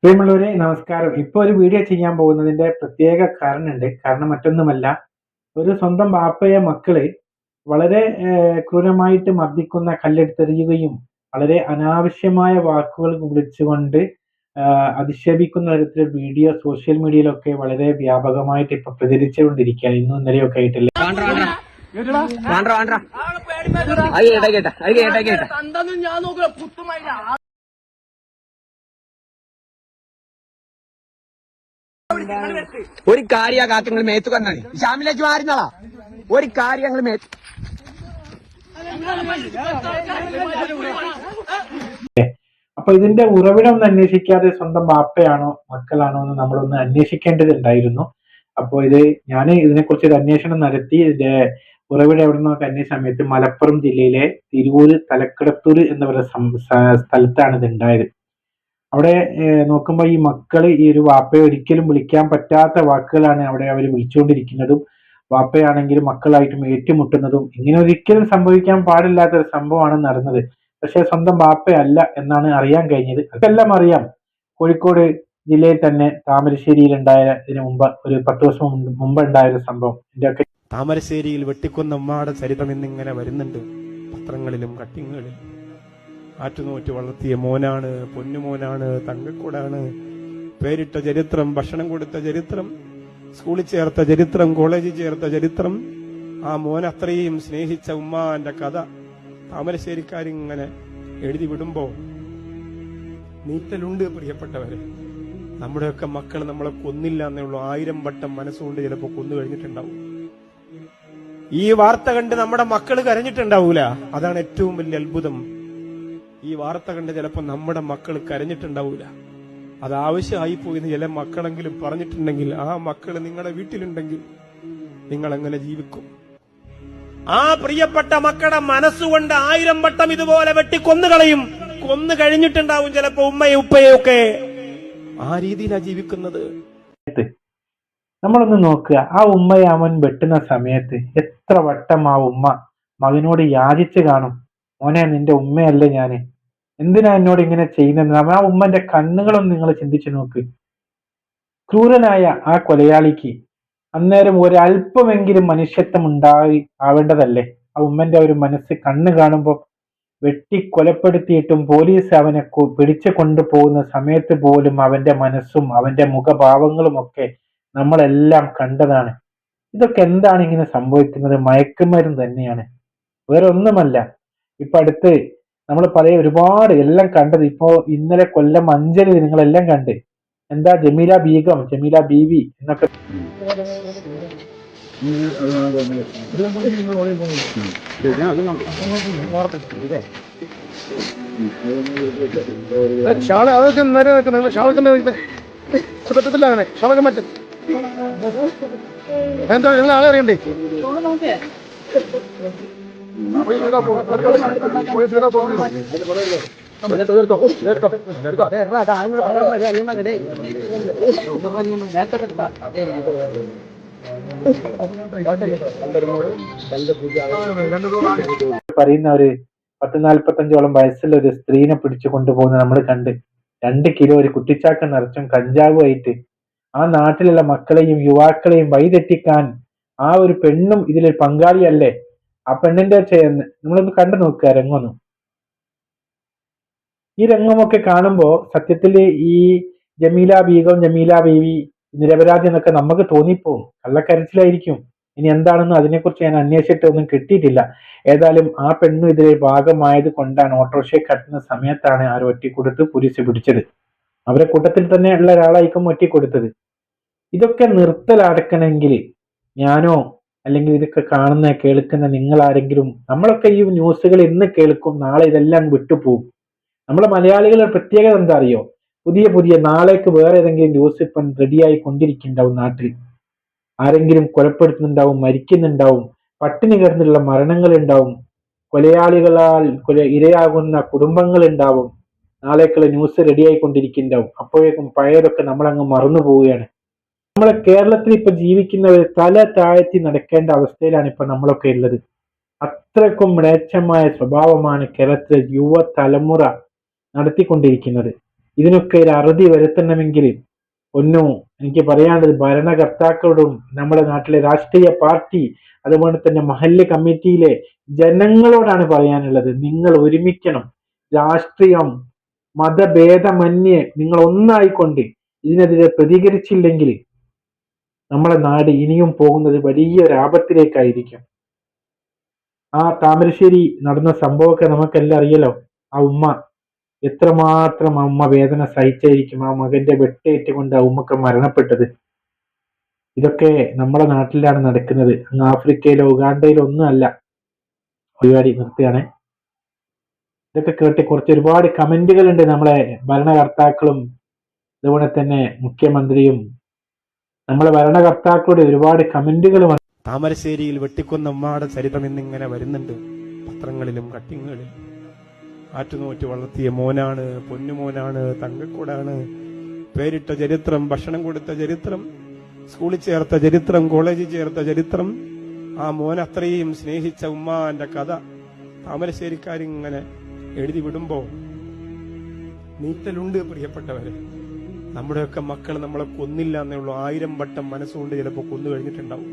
പ്രിയമുള്ളവരെ നമസ്കാരം. ഇപ്പോൾ ഒരു വീഡിയോ ചെയ്യാൻ പോകുന്നതിന്റെ പ്രത്യേക കാരണമുണ്ട്. കാരണം മറ്റൊന്നുമല്ല, ഒരു സ്വന്തം ബാപ്പയെ മക്കള് വളരെ ക്രൂരമായിട്ട് മർദ്ദിക്കുന്ന, കല്ലെടുത്തെറിയുകയും വളരെ അനാവശ്യമായ വാക്കുകൾ വിളിച്ചുകൊണ്ട് അധിക്ഷേപിക്കുന്ന തരത്തിലുള്ള വീഡിയോ സോഷ്യൽ മീഡിയയിലൊക്കെ വളരെ വ്യാപകമായിട്ട് ഇപ്പൊ പ്രചരിച്ചുകൊണ്ടിരിക്കുകയാണ്. ഇന്നും ഇന്നലെയൊക്കെ ആയിട്ടില്ലേ. ഒരു കാര്യ കാക്കങ്ങൾ മേത്തു കണ്ണാണ് ഷാമിലേക്ക് മാറുന്നതാ. ഒരു കാര്യങ്ങൾ മേത്ത് അപ്പൊ ഇതിന്റെ ഉറവിടം ഒന്ന് അന്വേഷിക്കാതെ സ്വന്തം ബാപ്പയാണോ മക്കളാണോ എന്ന് നമ്മളൊന്ന് അന്വേഷിക്കേണ്ടതുണ്ടായിരുന്നു. അപ്പോൾ ഞാൻ ഇതിനെക്കുറിച്ച് ഒരു അന്വേഷണം നടത്തി. ഇതിന്റെ ഉറവിടം എവിടെ നിന്നൊക്കെ അന്വേഷിച്ച സമയത്ത് മലപ്പുറം ജില്ലയിലെ തിരൂര് തലക്കടത്തൂർ എന്ന് പറയുന്ന സ്ഥലത്താണ് ഇത് ഉണ്ടായത്. അവിടെ നോക്കുമ്പോൾ ഈ മക്കള് ഈ ഒരു വാപ്പയെ ഒരിക്കലും വിളിക്കാൻ പറ്റാത്ത വാക്കുകളാണ് അവിടെ അവർ വിളിച്ചുകൊണ്ടിരിക്കുന്നതും, വാപ്പയാണെങ്കിലും മക്കളായിട്ടും ഏറ്റുമുട്ടുന്നതും. ഇങ്ങനെ ഒരിക്കലും സംഭവിക്കാൻ പാടില്ലാത്ത ഒരു സംഭവമാണ് നടന്നത്. പക്ഷെ സ്വന്തം ബാപ്പയല്ല എന്നാണ് അറിയാൻ കഴിഞ്ഞത്. അതെല്ലാം അറിയാം. കോഴിക്കോട് ജില്ലയിൽ തന്നെ താമരശ്ശേരിയിൽ ഇതിനു മുമ്പ് ഒരു 10 ദിവസം മുമ്പ് ഉണ്ടായ ഒരു സംഭവം. താമരശ്ശേരിയിൽ വെട്ടിക്കൊന്ന ഉമ്മയുടെ ചരിത്രം ഇന്നിങ്ങനെ വരുന്നുണ്ട് പത്രങ്ങളിലും കട്ടിങ്ങുകളിലും. ആറ്റുനോറ്റ് വളർത്തിയ മോനാണ്, പൊന്നുമോനാണ്, തങ്കക്കൂടാണ്, പേരിട്ട ചരിത്രം, ഭക്ഷണം കൊടുത്ത ചരിത്രം, സ്കൂളിൽ ചേർത്ത ചരിത്രം, കോളേജിൽ ചേർത്ത ചരിത്രം, ആ മോൻ അത്രയും സ്നേഹിച്ച ഉമ്മാന്റെ കഥ താമരശ്ശേരിക്കാരിങ്ങനെ എഴുതി വിടുമ്പോ നീറ്റലുണ്ട്. പ്രിയപ്പെട്ടവരെ, നമ്മുടെയൊക്കെ മക്കൾ നമ്മളെ കൊന്നില്ല എന്നേ ഉള്ളൂ. 1000 വട്ടം മനസ്സുകൊണ്ട് ചിലപ്പോ കൊന്നു കഴിഞ്ഞിട്ടുണ്ടാവും. ഈ വാർത്ത കണ്ട് നമ്മുടെ മക്കൾ കരഞ്ഞിട്ടുണ്ടാവൂല. അതാണ് ഏറ്റവും വലിയ അത്ഭുതം. ഈ വാർത്ത കണ്ട് ചിലപ്പോൾ നമ്മുടെ മക്കൾ കരഞ്ഞിട്ടുണ്ടാവൂല. അത് ആവശ്യമായി പോയിന്ന് ചില മക്കളെങ്കിലും പറഞ്ഞിട്ടുണ്ടെങ്കിൽ, ആ മക്കൾ നിങ്ങളുടെ വീട്ടിലുണ്ടെങ്കിൽ നിങ്ങൾ എങ്ങനെ ജീവിക്കും? ആ പ്രിയപ്പെട്ട മക്കളുടെ മനസ്സുകൊണ്ട് 1000 വട്ടം ഇതുപോലെ വെട്ടിക്കൊന്നുകളയും. കൊന്നു കഴിഞ്ഞിട്ടുണ്ടാവും ചിലപ്പോ ഉമ്മയും ഉപ്പയും ഒക്കെ. ആ രീതിയിലാ ജീവിക്കുന്നത്. നമ്മളൊന്ന് നോക്കുക, ആ ഉമ്മയെ അവൻ വെട്ടുന്ന സമയത്ത് എത്ര വട്ടം ആ ഉമ്മ മകനോട് യാചിച്ച് കാണും. മോനെ, നിന്റെ ഉമ്മയല്ലേ ഞാന്, എന്തിനാ എന്നോട് ഇങ്ങനെ ചെയ്യുന്നത്? ആ ഉമ്മന്റെ കണ്ണുകളൊന്നും നിങ്ങൾ ചിന്തിച്ചു നോക്ക്. ക്രൂരനായ ആ കൊലയാളിക്ക് അന്നേരം ഒരല്പമെങ്കിലും മനുഷ്യത്വം ആവേണ്ടതല്ലേ? ആ ഉമ്മന്റെ ഒരു മനസ്സ് കണ്ണ് കാണുമ്പോൾ വെട്ടി കൊലപ്പെടുത്തിയിട്ടും പോലീസ് അവനെ പിടിച്ചു കൊണ്ടുപോകുന്ന സമയത്ത് പോലും അവന്റെ മനസ്സും അവന്റെ മുഖഭാവങ്ങളും ഒക്കെ നമ്മളെല്ലാം കണ്ടതാണ്. ഇതൊക്കെ എന്താണ് ഇങ്ങനെ സംഭവിക്കുന്നത്? മയക്കുമരുന്ന് തന്നെയാണ്, വേറെ ഒന്നുമല്ല. ഇപ്പൊ അടുത്ത് നമ്മൾ ഒരുപാട് എല്ലാം കണ്ടത്. ഇപ്പോ ഇന്നലെ കൊല്ലം അഞ്ചല് നിങ്ങളെല്ലാം കണ്ട്. എന്താ ജമീല ബീഗം, ജമീല ബീവി എന്നൊക്കെ അതൊക്കെ പറ്റത്തില്ല. അങ്ങനെ ഷാളൊക്കെ മാറ്റും. എന്താ നിങ്ങൾ ആളെ അറിയണ്ടേ? പറയുന്ന ഒരു 10-45 വയസ്സുള്ള ഒരു സ്ത്രീനെ പിടിച്ചു കൊണ്ടുപോകുന്നത് നമ്മൾ കണ്ട്. 2 കിലോ ഒരു കുട്ടിച്ചാക്ക നിറച്ചും കഞ്ചാവുമായിട്ട് ആ നാട്ടിലുള്ള മക്കളെയും യുവാക്കളെയും വഴിതെറ്റിക്കാൻ ആ ഒരു പെണ്ണും ഇതിലൊരു പങ്കാളിയല്ലേ? ആ പെണ്ണിന്റെ നമ്മളൊന്ന് കണ്ടു നോക്കുക രംഗമൊന്നും. ഈ രംഗമൊക്കെ കാണുമ്പോ സത്യത്തില് ഈ ജമീല ബീഗം, ജമീല ബീവി നിരപരാധി എന്നൊക്കെ നമുക്ക് തോന്നിപ്പോവും. കള്ളക്കരച്ചിലായിരിക്കും. ഇനി എന്താണെന്ന് അതിനെക്കുറിച്ച് ഞാൻ അന്വേഷിച്ചിട്ട് ഒന്നും കിട്ടിയിട്ടില്ല. ഏതായാലും ആ പെണ്ണും ഇതിലെ ഭാഗമായത് കൊണ്ടാണ് ഓട്ടോറിക്ഷയെ കത്തുന്ന സമയത്താണ് ആരോ ഒറ്റിക്കൊടുത്ത് പോലീസ് പിടിച്ചത്. അവരെ കൂട്ടത്തിൽ തന്നെ ഉള്ള ഒരാളായിരിക്കും ഒറ്റിക്കൊടുത്തത്. ഇതൊക്കെ നിർത്തലാക്കണമെങ്കിൽ ഞാനോ അല്ലെങ്കിൽ ഇതൊക്കെ കാണുന്ന കേൾക്കുന്ന നിങ്ങൾ ആരെങ്കിലും, നമ്മളൊക്കെ ഈ ന്യൂസുകൾ ഇന്ന് കേൾക്കും, നാളെ ഇതെല്ലാം വിട്ടുപോകും. നമ്മളെ മലയാളികളുടെ പ്രത്യേകത എന്താ അറിയോ? പുതിയ നാളേക്ക് വേറെ ഏതെങ്കിലും ന്യൂസ് ഇപ്പം റെഡിയായി കൊണ്ടിരിക്കുന്നുണ്ടാവും. നാട്ടിൽ ആരെങ്കിലും കൊലപ്പെടുത്തുന്നുണ്ടാവും, മരിക്കുന്നുണ്ടാവും, പട്ടിണി കിടന്നുള്ള മരണങ്ങൾ ഉണ്ടാവും, കൊലയാളികളാൽ ഇരയാകുന്ന കുടുംബങ്ങൾ ഉണ്ടാവും. നാളേക്കുള്ള ന്യൂസ് റെഡിയായി കൊണ്ടിരിക്കുന്നുണ്ടാവും. അപ്പോഴേക്കും പഴയതൊക്കെ നമ്മളങ്ങ് മറന്നു പോവുകയാണ്. നമ്മളെ കേരളത്തിൽ ഇപ്പൊ ജീവിക്കുന്നവർ തല താഴ്ത്തി നടക്കേണ്ട അവസ്ഥയിലാണ് ഇപ്പൊ നമ്മളൊക്കെ ഉള്ളത്. അത്രക്കും മ്ലേച്ഛമായ സ്വഭാവമാണ് കേരളത്തിലെ യുവതലമുറ നടത്തിക്കൊണ്ടിരിക്കുന്നത്. ഇതിനൊക്കെ ഒരു അറുതി വരുത്തണമെങ്കിൽ എനിക്ക് പറയാനുള്ളത് ഭരണകർത്താക്കളോടും നമ്മുടെ നാട്ടിലെ രാഷ്ട്രീയ പാർട്ടി അതുപോലെ തന്നെ മഹല്ല് കമ്മിറ്റിയിലെ ജനങ്ങളോടാണ് പറയാനുള്ളത്. നിങ്ങൾ ഒരുമിക്കണം. രാഷ്ട്രീയം മതഭേദമന്യേ നിങ്ങൾ ഒന്നായിക്കൊണ്ട് ഇതിനെതിരെ പ്രതികരിച്ചില്ലെങ്കിൽ നമ്മുടെ നാട് ഇനിയും പോകുന്നത് വലിയൊരു ആപത്തിലേക്കായിരിക്കും. ആ താമരശ്ശേരി നടന്ന സംഭവമൊക്കെ നമുക്കെല്ലാം അറിയല്ലോ. ആ ഉമ്മ എത്രമാത്രം ആ ഉമ്മ വേദന സഹിച്ചായിരിക്കും ആ മകന്റെ വെട്ടേറ്റുകൊണ്ട് ആ ഉമ്മക്ക് മരണപ്പെട്ടത്. ഇതൊക്കെ നമ്മുടെ നാട്ടിലാണ് നടക്കുന്നത്. അങ്ങ് ആഫ്രിക്കയിലോ ഉഗാണ്ടയിലോ ഒന്നും അല്ല. പരിപാടി നിർത്തുകയാണ്. ഇതൊക്കെ കേട്ട് ഒരുപാട് കമന്റുകൾ ഉണ്ട്. നമ്മളെ ഭരണകർത്താക്കളും അതുപോലെ തന്നെ മുഖ്യമന്ത്രിയും നമ്മളെ ഭരണകർത്താക്കളുടെ ഒരുപാട് കമന്റുകൾ താമരശ്ശേരിയിൽ വെട്ടിക്കൊന്ന ഉമ്മയുടെ ചരിത്രം എന്നിങ്ങനെ വരുന്നുണ്ട് പത്രങ്ങളിലും കട്ടിങ്ങുകളിലും. ആറ്റുനോറ്റ് വളർത്തിയ മോനാണ്, പൊന്നുമോനാണ്, തങ്കക്കൂടാണ്, പേരിട്ട ചരിത്രം, ഭക്ഷണം കൊടുത്ത ചരിത്രം, സ്കൂളിൽ ചേർത്ത ചരിത്രം, കോളേജിൽ ചേർത്ത ചരിത്രം, ആ മോൻ അത്രയും സ്നേഹിച്ച ഉമ്മാന്റെ കഥ താമരശ്ശേരിക്കാരിങ്ങനെ എഴുതി വിടുമ്പോ നീറ്റലുണ്ട്. പ്രിയപ്പെട്ടവരെ, നമ്മുടെയൊക്കെ മക്കൾ നമ്മളെ കൊന്നില്ല എന്നേ ഉള്ളൂ. 1000 വട്ടം മനസ്സുകൊണ്ട് ചിലപ്പോൾ കൊന്നു കഴിഞ്ഞിട്ടുണ്ടാവും.